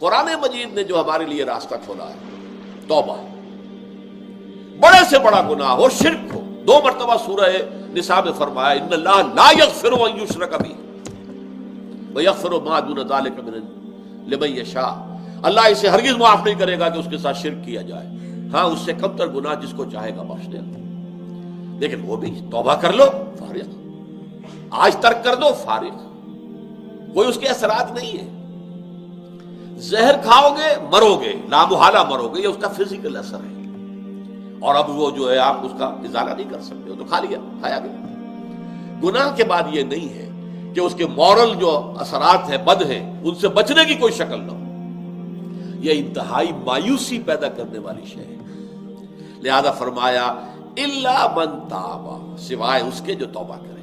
قرآن مجید نے جو ہمارے لیے راستہ کھولا ہے توبہ، بڑے سے بڑا گناہ ہو، شرک ہو، 2 مرتبہ سورہ نساء میں فرمایا ان اللہ لا یغفر ان یشرک بہ ویغفر ما دون ذلک لمن یشاء، اللہ اسے ہرگز معاف نہیں کرے گا کہ اس کے ساتھ شرک کیا جائے، ہاں اس سے کم تر گناہ جس کو چاہے گا بخش دے گا، لیکن وہ بھی توبہ کر لو فارغ، آج ترک کر دو فارغ، کوئی اس کے اثرات نہیں ہے۔ زہر کھاؤ گے مرو گے، لامحالہ مرو گے، یہ اس کا فزیکل اثر ہے، اور اب وہ جو ہے آپ اس کا ازالہ نہیں کر سکتے، وہ تو کھا لیا، کھایا گیا۔ گناہ کے بعد یہ نہیں ہے کہ اس کے مورل جو اثرات ہیں بد ہیں ان سے بچنے کی کوئی شکل نہ ہو، یہ انتہائی مایوسی پیدا کرنے والی شے ہے۔ لہذا فرمایا الا من تاب، سوائے اس کے جو توبہ کرے۔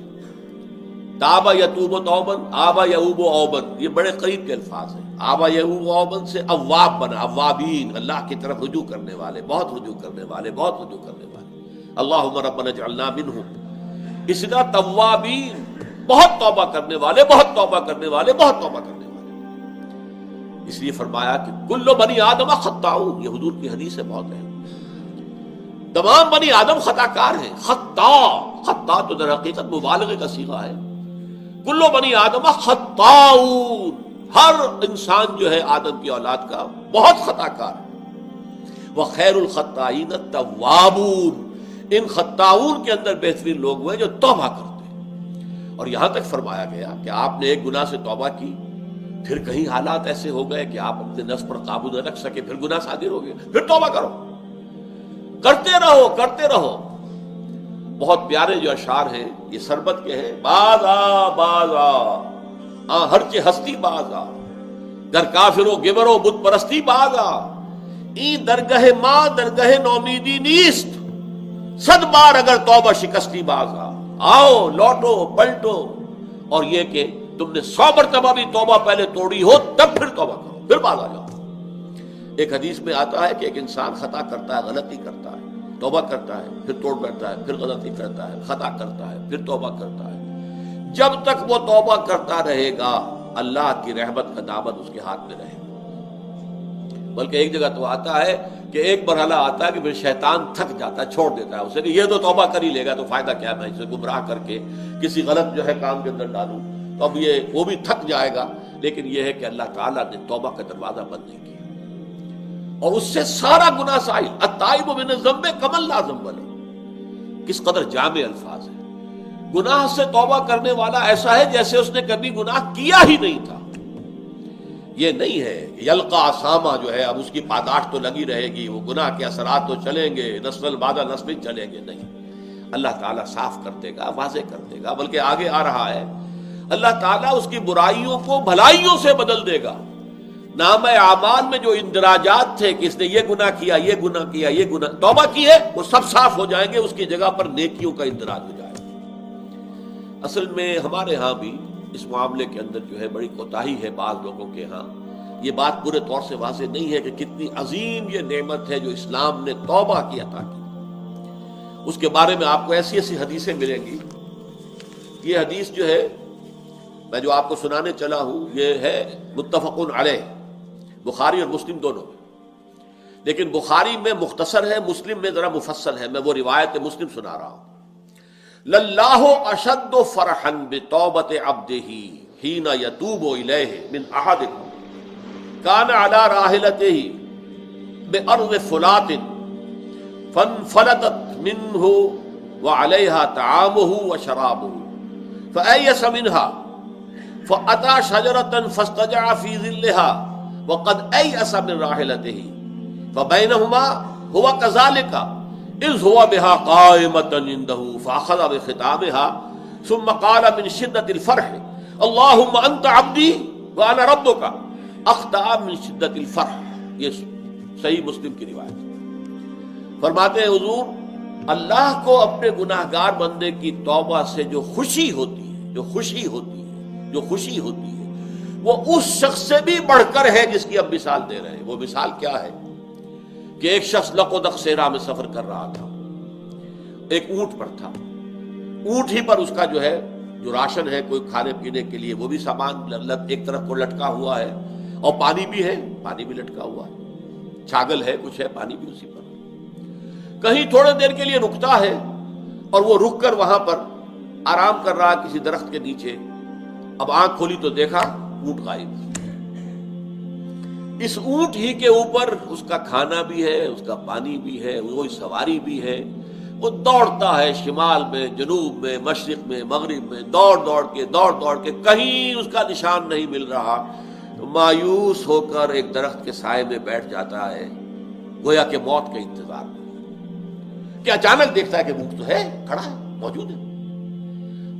تابا یتوب توبن، آبا یعوب اوبن، یہ بڑے قریب کے الفاظ ہیں۔ آبا یعوب اوبن سے اواب بنا، اوابین، اللہ کی طرف رجوع کرنے والے، بہت رجوع کرنے والے، بہت رجوع کرنے والے۔ اللہم ربنا اجعلنا منہم، اسی طرح توابین، بہت توبہ کرنے والے، بہت توبہ کرنے والے، بہت توبہ کرنے والے۔ اس لیے فرمایا کہ کل بنی آدم خطاؤون، یہ حضور کی حدیث ہے، بہت ہے، تمام بنی آدم خطا کار ہیں۔ خطا تو در حقیقت مبالغے کا صیغہ ہے۔ کل بنی آدم خطاؤون، ہر انسان جو ہے آدم کی اولاد کا بہت خطا کار ہے۔ وخیر الخطائین التوابون، ان خطاؤون کے اندر بہترین لوگ ہوئے جو توبہ کرتے ہیں۔ اور یہاں تک فرمایا گیا کہ آپ نے ایک گناہ سے توبہ کی، پھر کہیں حالات ایسے ہو گئے کہ آپ اپنے نفس پر قابو نہ رکھ سکے، پھر گناہ صادر ہو گیا، پھر توبہ کرو، کرتے رہو کرتے رہو۔ بہت پیارے جو اشعار ہیں یہ سربت کے ہیں۔ باز آ باز آ، ہر چی ہستی باز آ، در کافر و گبر و بت پرستی باز آ، این درگہ ماں درگہ نومیدی نیست، 100 بار اگر توبہ شکستی باز آ، آؤ لوٹو پلٹو، اور یہ کہ تم نے 100 مرتبہ بھی توبہ پہلے توڑی ہو تب پھر توبہ کرو، پھر باز آ جاؤ۔ ایک حدیث میں آتا ہے کہ ایک انسان خطا کرتا ہے، غلطی کرتا ہے، توبہ کرتا ہے، پھر توڑ بیٹھتا ہے، پھر غلطی کرتا ہے، خطا کرتا ہے، پھر توبہ کرتا ہے، جب تک وہ توبہ کرتا رہے گا اللہ کی رحمت کا دامن اس کے ہاتھ میں رہے گا۔ بلکہ ایک جگہ تو آتا ہے کہ ایک مرحلہ آتا ہے کہ پھر شیطان تھک جاتا ہے، چھوڑ دیتا ہے اسے کہ یہ تو توبہ کر ہی لے گا، تو فائدہ کیا میں اسے گمراہ کر کے کسی غلط جو ہے کام کے اندر ڈالوں، تو اب یہ وہ بھی تھک جائے گا۔ لیکن یہ ہے کہ اللہ تعالیٰ نے توبہ کا دروازہ بند نہیں کیا، اور اس سے سارا گناہ سائل۔ التائب من الذنب کمن لا ذنب لہ، کس قدر جامع الفاظ ہے۔ گناہ سے توبہ کرنے والا ایسا ہے جیسے اس نے کبھی گناہ کیا ہی نہیں تھا۔ یہ نہیں ہے یلقا اسامہ جو ہے اب اس کی پاداش تو لگی رہے گی، وہ گناہ کے اثرات تو چلیں گے، نسل بعد نسل چلیں گے، نہیں، اللہ تعالیٰ صاف کر دے گا، واضح کر دے گا۔ بلکہ آگے آ رہا ہے اللہ تعالیٰ اس کی برائیوں کو بھلائیوں سے بدل دے گا۔ نام اعمال میں جو اندراجات تھے کہ اس نے یہ گناہ کیا، یہ گناہ کیا، یہ گناہ، توبہ کی ہے، وہ سب صاف ہو جائیں گے، اس کی جگہ پر نیکیوں کا اندراج ہو جائے گا۔ اصل میں ہمارے ہاں بھی اس معاملے کے اندر جو ہے بڑی کوتاہی ہے بعض لوگوں کے ہاں۔ یہ بات پورے طور سے واضح نہیں ہے کہ کتنی عظیم یہ نعمت ہے جو اسلام نے توبہ کی عطا کی۔ اس کے بارے میں آپ کو ایسی ایسی حدیثیں ملیں گی۔ یہ حدیث جو ہے میں جو آپ کو سنانے چلا ہوں یہ ہے متفق علیہ، بخاری اور مسلم دونوں میں، لیکن بخاری میں مختصر ہے، مسلم میں ذرا مفصل ہے۔ میں وہ روایت مسلم سنا رہا ہوں۔ للہ اشد فرحا بتوبۃ عبدہ حین یتوب الیہ من احدکم کان علی راحلتہ بارض فلات فانفلتت منہ وعلیہا طعامہ وشرابہ فایس منہا فأتى شجرة فاستجع في ظلها وقد أيأس من راحلته فبينهما هو كذلك إذ هو بها قائمة عنده فأخذ بختامها ثم قال من شدة الفرح اللهم أنت عبدي وأنا ربك أخطأ من شدة الفرح۔ یہ صحیح مسلم کی روایت۔ فرماتے ہیں حضور اللہ کو اپنے گناہگار بندے کی توبہ سے جو خوشی ہوتی ہے، جو خوشی ہوتی ہے وہ اس شخص سے بھی بڑھ کر ہے جس کی اب مثال دے رہے ہیں۔ وہ مثال کیا ہے کہ ایک شخص لق و دق صحرا میں سفر کر رہا تھا، ایک اونٹ پر تھا، اونٹ ہی پر اس کا جو ہے جو راشن ہے کوئی کھانے پینے کے لیے وہ بھی سامان ایک طرف کو لٹکا ہوا ہے، اور پانی بھی ہے، پانی بھی لٹکا ہوا ہے، چھاگل ہے، کچھ ہے، پانی بھی اسی پر۔ کہیں تھوڑے دیر کے لیے رکتا ہے اور وہ رک کر وہاں پر آرام کر رہا کسی درخت کے نیچے۔ اب آنکھ کھولی تو دیکھا اونٹ غائب۔ اس اونٹ ہی کے اوپر اس کا کھانا بھی ہے، اس کا پانی بھی ہے، وہی سواری بھی ہے۔ وہ دوڑتا ہے شمال میں، جنوب میں، مشرق میں، مغرب میں، دوڑ دوڑ کے کہیں اس کا نشان نہیں مل رہا۔ مایوس ہو کر ایک درخت کے سائے میں بیٹھ جاتا ہے، گویا کہ موت کے انتظار میں، کہ اچانک دیکھتا ہے کہ اونٹ تو ہے، کھڑا ہے، موجود ہے۔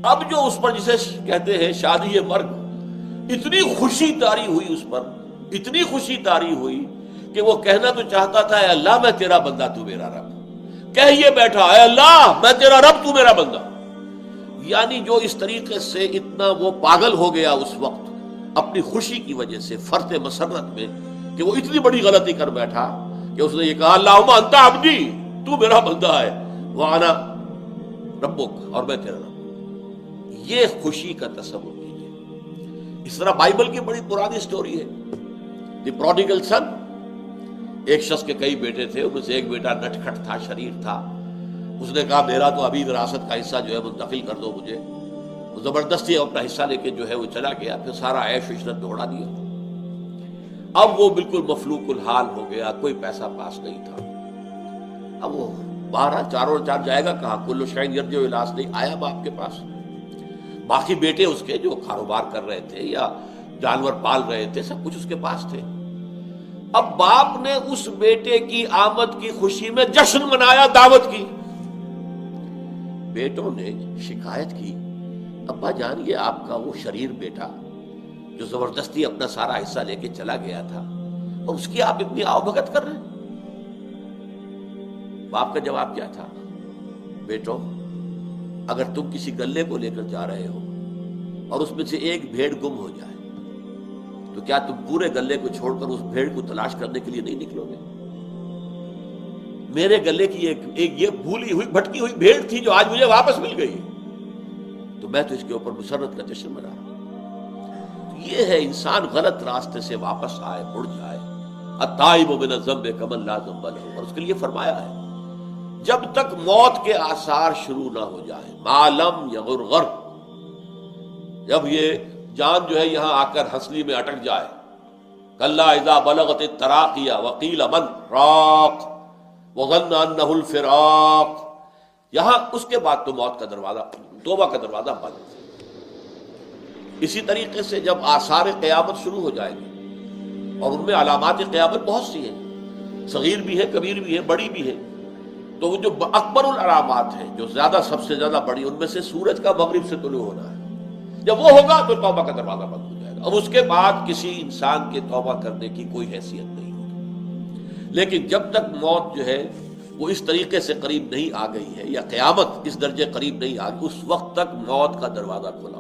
اب جو اس پر جسے کہتے ہیں شادی مرگ، اتنی خوشی طاری ہوئی اس پر، اتنی خوشی طاری ہوئی کہ وہ کہنا تو چاہتا تھا اے اللہ میں تیرا بندہ تو میرا رب، کہہ یہ بیٹھا اے اللہ میں تیرا رب تو میرا بندہ۔ یعنی جو اس طریقے سے اتنا وہ پاگل ہو گیا اس وقت اپنی خوشی کی وجہ سے، فرط مسرت میں، کہ وہ اتنی بڑی غلطی کر بیٹھا کہ اس نے یہ کہا اللہم انت عبدی، تو میرا بندہ ہے، وانا ربک، اور میں تیرا رب۔ یہ خوشی کا تصور کیجیے۔ اس طرح بائبل کی بڑی پرانی سٹوری ہے، دی پروڈیگل سن۔ ایک شخص کے کئی بیٹے تھے، ان میں سے ایک بیٹا نٹکھٹ تھا، شریر تھا۔ اس نے کہا میرا تو ابھی وراثت کا حصہ جو ہے منتقل کر دو مجھے۔ وہ زبردستی اپنا حصہ لے کے جو ہے وہ چلا گیا، پھر سارا عیش عشرت میں اڑا دیا۔ اب وہ بالکل مفلوق الحال ہو گیا، کوئی پیسہ پاس نہیں تھا۔ اب وہ باہر چاروں چار جائے گا کہاں؟ کل شیء یرجع الی اصلہ، آیا باپ کے پاس۔ باقی بیٹے اس کے جو کاروبار کر رہے تھے یا جانور پال رہے تھے، سب کچھ اس کے پاس تھے۔ اب باپ نے اس بیٹے کی آمد کی خوشی میں جشن منایا، دعوت کی۔ بیٹوں نے شکایت کی ابا جان یہ آپ کا وہ شریر بیٹا جو زبردستی اپنا سارا حصہ لے کے چلا گیا تھا، اور اس کی آپ اتنی آؤ بھگت کر رہے ہیں۔ باپ کا جواب کیا تھا؟ بیٹو اگر تم کسی گلے کو لے کر جا رہے ہو اور اس میں سے ایک بھیڑ گم ہو جائے تو کیا تم پورے گلے کو چھوڑ کر اس بھیڑ کو تلاش کرنے کے لیے نہیں نکلو گے؟ میرے گلے کی ایک یہ بھولی ہوئی بھٹکی ہوئی بھیڑ تھی جو آج مجھے واپس مل گئی، تو میں تو اس کے اوپر مسرت کا جشن منا رہا ہوں۔ تو یہ ہے انسان غلط راستے سے واپس آئے، مڑ جائے۔ التائب من الذنب کمن لا ذنب له، اور اس کے لیے فرمایا ہے جب تک موت کے آثار شروع نہ ہو جائے، ما لم یغرغر، جب یہ جان جو ہے یہاں آ کر ہنسلی میں اٹک جائے، کلا اذا بلغت التراقی وقیل من راق وظن انہ الفراق، یہاں اس کے بعد تو موت کا دروازہ، توبہ کا دروازہ بند۔ اسی طریقے سے جب آثار قیامت شروع ہو جائیں گے، اور ان میں علامات قیامت بہت سی ہیں، صغیر بھی ہے، کبیر بھی ہے، بڑی بھی ہے، تو وہ جو اکبر العلامات ہیں، جو زیادہ سب سے زیادہ بڑی، ان میں سے سورج کا مغرب سے طلوع ہونا ہے۔ جب وہ ہوگا تو توبہ کا دروازہ بند ہو جائے گا۔ اب اس کے بعد کسی انسان کے توبہ کرنے کی کوئی حیثیت نہیں ہوگی۔ لیکن جب تک موت جو ہے وہ اس طریقے سے قریب نہیں آ گئی ہے، یا قیامت اس درجے قریب نہیں آ گئی، اس وقت تک موت کا دروازہ کھلا